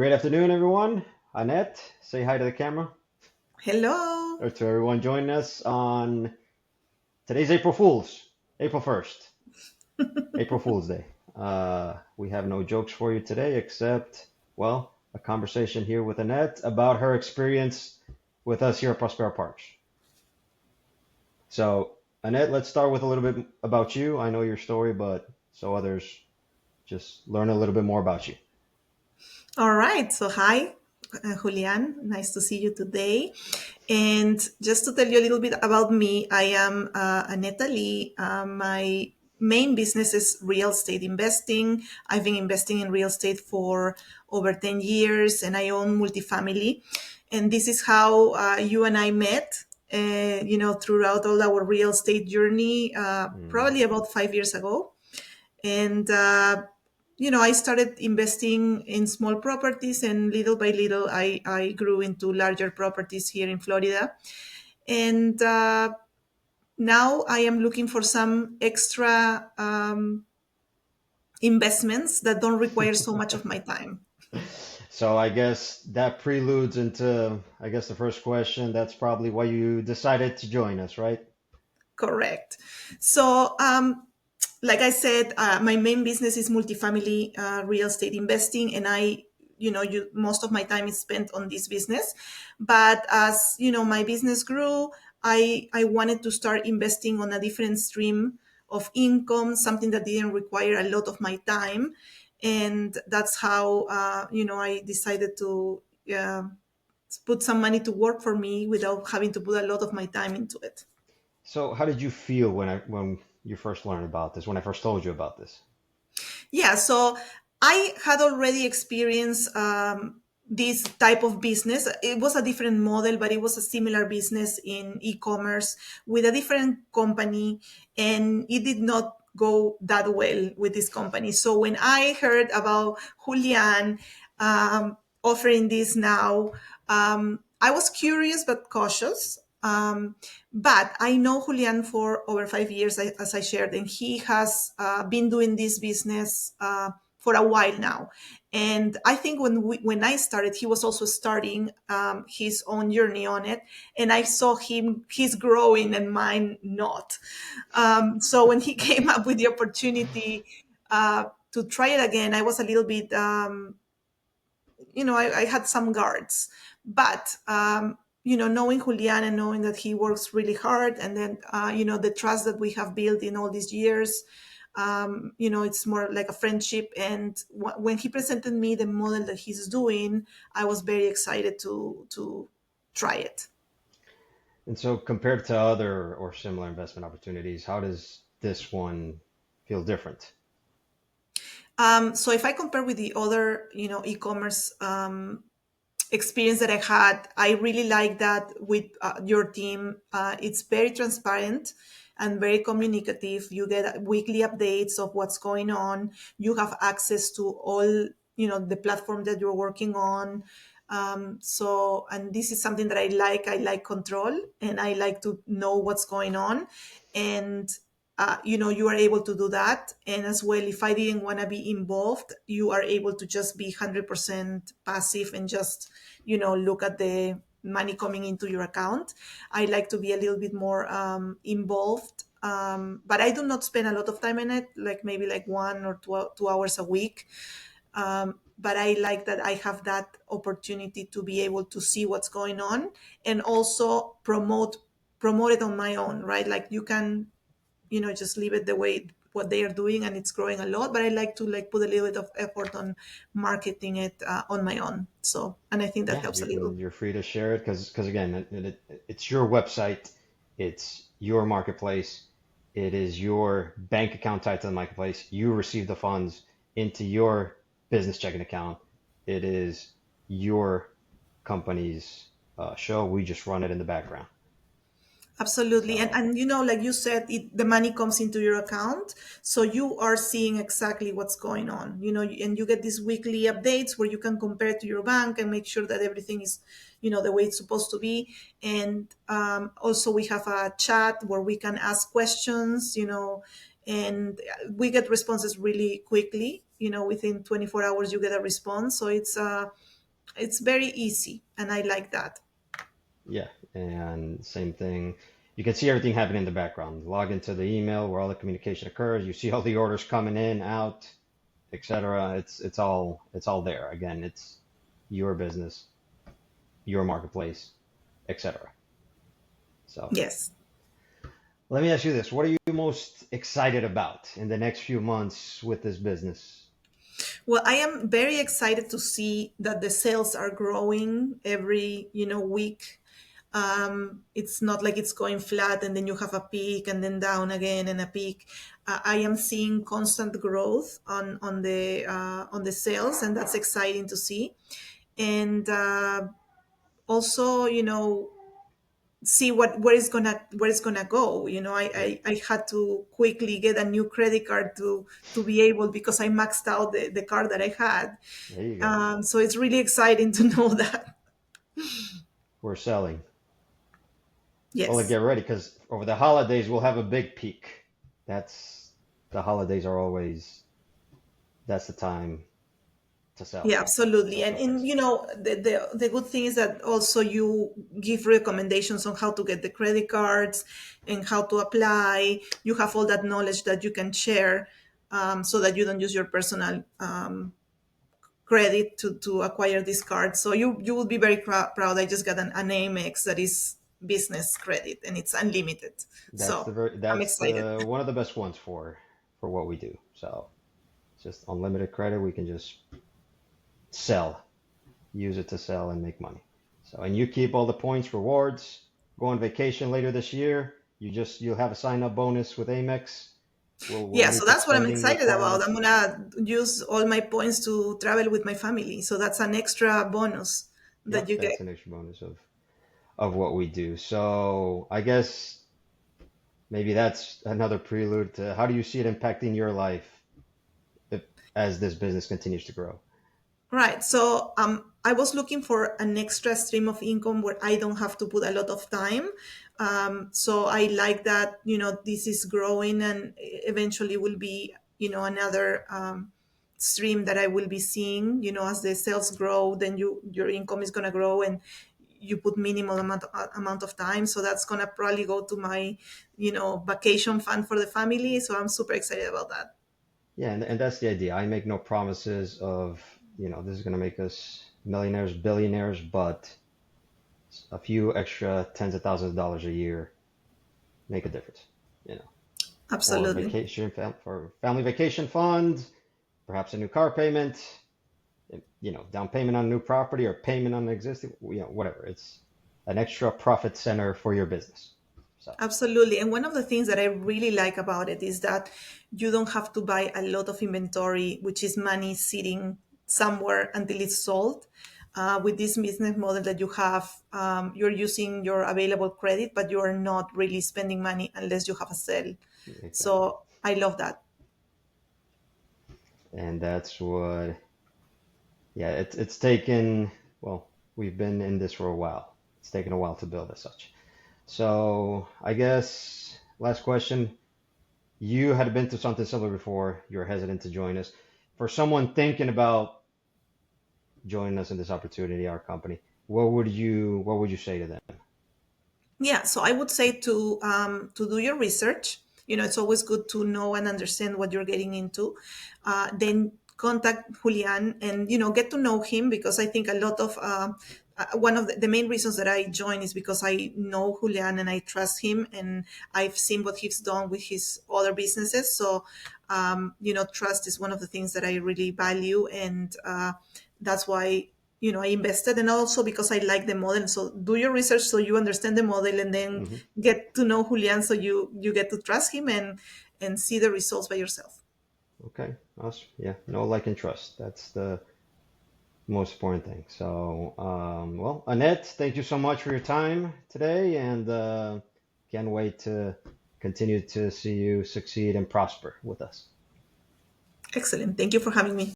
Great afternoon, everyone. Anette, say hi to the camera. Hello. Or to everyone joining us on today's April Fool's, April 1st, April Fool's Day. We have no jokes for you today except, well, a conversation here with Annette about her experience with us here at Prospera Partners. So, Annette, let's start with a little bit about you. I know your story, but so others just learn a little bit more about you. All right. So, hi, Julian. Nice to see you today. And just to tell you a little bit about me, I am Anette Lee. My main business is real estate investing. I've been investing in real estate for over 10 years and I own multifamily. And this is how you and I met. Throughout all our real estate journey, Mm. probably about 5 years ago. And I started investing in small properties, and little by little I grew into larger properties here in Florida. And now I am looking for some extra investments that don't require so much of my time. So I guess that preludes into, I guess, the first question. That's probably why you decided to join us, right? Correct. So, like I said, my main business is multifamily real estate investing, and most of my time is spent on this business. But as my business grew, I wanted to start investing on a different stream of income, something that didn't require a lot of my time, and that's how I decided to put some money to work for me without having to put a lot of my time into it. So how did you feel when you first learned about this, when I first told you about this? Yeah, so I had already experienced this type of business. It was a different model, but it was a similar business in e-commerce with a different company, and it did not go that well with this company. So when I heard about Julian offering this now, I was curious but cautious. But I know Julian for over 5 years, as I shared, and he has been doing this business for a while now. And I think when I started, he was also starting his own journey on it, and I saw he's growing and mine not. So when he came up with the opportunity to try it again, I was a little bit I had some guards, but knowing Julian and knowing that he works really hard, and then the trust that we have built in all these years, it's more like a friendship. And when he presented me the model that he's doing, I was very excited to try it. And so compared to other or similar investment opportunities, how does this one feel different? So if I compare with the other, e-commerce experience that I had, I really like that with your team. It's very transparent and very communicative. You get weekly updates of what's going on. You have access to all, the platform that you're working on. And this is something that I like. I like control, and I like to know what's going on. And you are able to do that. And as well, if I didn't want to be involved, you are able to just be 100% passive and just look at the money coming into your account. I like to be a little bit more involved, but I do not spend a lot of time in it, like maybe like 1 or 2 hours a week. But I like that I have that opportunity to be able to see what's going on, and also promote it on my own, right? Like you can just leave it the way what they are doing, and it's growing a lot, but I like to like put a little bit of effort on marketing it on my own. So, and I think that Yeah, helps a little. you're free to share it because again, it's your website, it's your marketplace, it is your bank account tied to the marketplace. You receive the funds into your business checking account. It is your company's show. We just run it in the background. Absolutely. And, So and like you said, the money comes into your account. So you are seeing exactly what's going on, and you get these weekly updates where you can compare to your bank and make sure that everything is, the way it's supposed to be. And also we have a chat where we can ask questions, and we get responses really quickly, within 24 hours you get a response. So it's It's very easy, and I like that. Yeah, and same thing. You can see everything happening in the background. Log into the email where all the communication occurs. You see all the orders coming in, out, etc. It's all there. Again, it's your business, your marketplace, etc. So Yes. let me ask you this: what are you most excited about in the next few months with this business? Well, I am very excited to see that the sales are growing every, week. It's not like it's going flat and then you have a peak and then down again and a peak. I am seeing constant growth on the sales, and that's exciting to see. And also, see where it's gonna go. Yeah, I had to quickly get a new credit card to be able, because I maxed out the card that I had. there you go. So it's really exciting to know that. We're selling. Well, Yes. get ready because over the holidays we'll have a big peak. That's the holidays are always that's the time to sell, Yeah, absolutely. sell And properties. the good thing is that also you give recommendations on how to get the credit cards and how to apply. You have all that knowledge that you can share, so that you don't use your personal credit to acquire this card. So you will be very proud. I just got an Amex that is business credit, and it's unlimited. So I'm That's excited. the one of the best ones for what we do. So it's just unlimited credit. We can just sell, use it to sell and make money. So and you keep all the points, rewards. Go on vacation later this year. You'll have a sign up bonus with Amex. We'll Yeah, so meet the that's what I'm spending excited about. I'm requirements. gonna use all my points to travel with my family. So that's an extra bonus that Yep, you that's get. an extra bonus of what we do. So I guess maybe that's another prelude to how do you see it impacting your life if, as this business continues to grow? Right. So I was looking for an extra stream of income where I don't have to put a lot of time. So I like that, this is growing, and eventually will be, another stream that I will be seeing. As the sales grow, then your income is gonna grow, and you put minimal amount of time. So that's gonna probably go to my, vacation fund for the family. So I'm super excited about that. Yeah, and that's the idea. I make no promises of, this is going to make us millionaires, billionaires, but a few extra tens of thousands of dollars a year make a difference, you know, for Absolutely. vacation, for family vacation funds, perhaps a new car payment, down payment on a new property or payment on an existing, whatever. It's an extra profit center for your business. So, Absolutely. And one of the things that I really like about it is that you don't have to buy a lot of inventory, which is money sitting somewhere until it's sold. With this business model that you have, you're using your available credit, but you are not really spending money unless you have a sale. exactly. So I love that. And that's what, yeah, it's taken, well, we've been in this for a while. It's taken a while to build as such. So I guess last question. You had been through something similar before. You're hesitant to join us. For someone thinking about joining us in this opportunity, our company, what would you say to them? Yeah, so I would say to do your research. It's always good to know and understand what you're getting into. Then contact Julian and get to know him, because I think a lot of one of the main reasons that I joined is because I know Julian and I trust him, and I've seen what he's done with his other businesses. So trust is one of the things that I really value, and that's why I invested, and also because I like the model. So do your research so you understand the model, and then Hmm. get to know Julian so you get to trust him and see the results by yourself. Okay, awesome. Yeah, no, like, and trust. That's the most important thing. So, well, Annette, thank you so much for your time today, and can't wait to continue to see you succeed and prosper with us. Excellent. Thank you for having me.